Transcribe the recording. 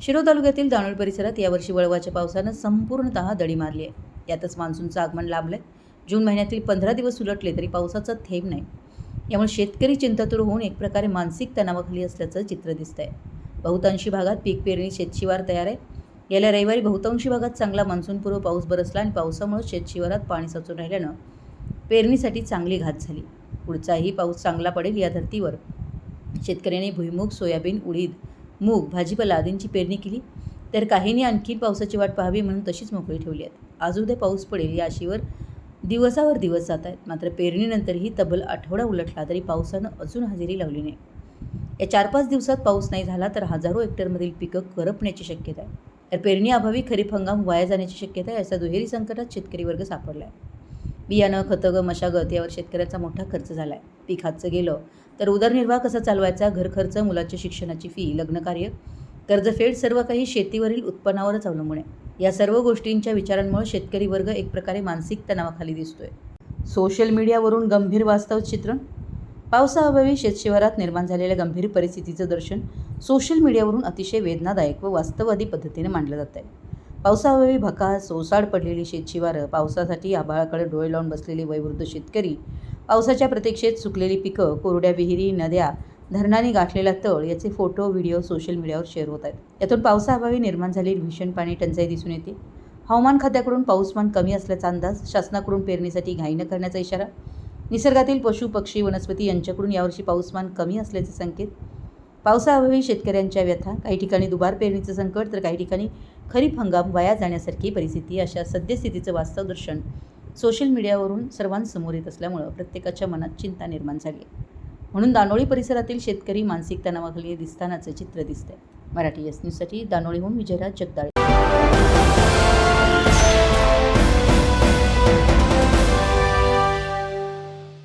शिरोळ तालुक्यातील दानोळी परिसरात यावर्षी वळवाच्या पावसानं संपूर्णतः दडी मारली आहे. यातच मान्सूनचं आगमन लाभलंय. जून महिन्यातील 15 दिवस उलटले तरी पावसाचा थेंब नाही. यामुळे शेतकरी चिंतातूर होऊन एक प्रकारे मानसिक तणावाखाली असल्याचं चित्र दिसतंय. बहुतांशी भागात पीक पेरणी शेतशिवार तयार आहे. गेल्या रविवारी बहुतांशी भागात चांगला मान्सूनपूर्व पाऊस बरसला आणि पावसामुळे शेतशिवारात पाणी साचून राहिल्यानं पेरणीसाठी चांगली घात झाली. पुढचाही पाऊस चांगला पडेल या धर्तीवर शेतकऱ्यांनी भुईमूग, सोयाबीन, उडीद, मूग, भाजीपाला आदींची पेरणी केली, तर काहींनी आणखी पावसाची वाट पाहावी म्हणून तशीच मोकळी ठेवली आहेत. आज उद्या पाऊस पडेल या आशेवर दिवसावर दिवस जात आहेत. मात्र पेरणीनंतरही तब्बल आठवडा उलटला तरी पावसानं अजून हजेरी लावली नाही. या 4-5 दिवसात पाऊस नाही झाला तर हजारो हेक्टरमधील पिकं करपण्याची शक्यता आहे. तर पेरणीअभावी खरीप हंगाम वाया जाण्याची शक्यता आहे. अशा दुहेरी संकटात शेतकरी वर्ग सापडला आहे. बियाणं, खतं, मशागत यावर शेतकऱ्याचा मोठा खर्च झाला आहे. पीक हातचं गेलं तर उदरनिर्वाह कसा चालवायचा, घर खर्च, मुलाच्या शिक्षणाची फी, लग्नकार्य, कर्जफेड सर्व काही शेतीवरील उत्पन्नावरच अवलंबून आहे. या सर्व गोष्टींच्या विचारांमुळे शेतकरी वर्ग एक प्रकारे मानसिक तणावाखाली दिसतोय. सोशल मीडियावरून गंभीर वास्तव चित्रण. पावसाअभावी शेतशिवारात निर्माण झालेल्या गंभीर परिस्थितीचं दर्शन सोशल मीडियावरून अतिशय वेदनादायक व वास्तववादी पद्धतीने मांडलं जात आहे. पावसाअभावी भकास ओसाड पडलेली शेतशिवारं, पावसासाठी आभाळाकडे डोळे लावून बसलेले वयोवृद्ध शेतकरी, पावसाच्या प्रतीक्षेत सुकलेली पिकं, कोरड्या विहिरी, नद्या, धरणांनी गाठलेला तळ याचे फोटो, व्हिडिओ सोशल मीडियावर शेअर होत आहेत. यातून पावसाअभावी निर्माण झालेली भीषण पाणी टंचाई दिसून येते. हवामान खात्याकडून पाऊसमान कमी असल्याचा अंदाज, शासनाकडून पेरणीसाठी घाई न करण्याचा इशारा, निसर्गातील पशु, पक्षी, वनस्पती यांच्याकडून यावर्षी पाऊसमान कमी असल्याचे संकेत, पावसाअभावी शेतकऱ्यांच्या व्यथा, काही ठिकाणी दुबार पेरणीचं संकट तर काही ठिकाणी खरीप हंगाम वाया जाण्यासारखी परिस्थिती, अशा सद्यस्थितीचं वास्तव दर्शन सोशल मीडियावरून सर्वांसमोर येत असल्यामुळं प्रत्येकाच्या मनात चिंता निर्माण झाली आहे. म्हणून दानोळी परिसरातील शेतकरी मानसिक तणावाखाली दिसतानाचं चित्र दिसतंय. मराठी एस न्यूजसाठी दानोळीहून विजयराज जगदाळे.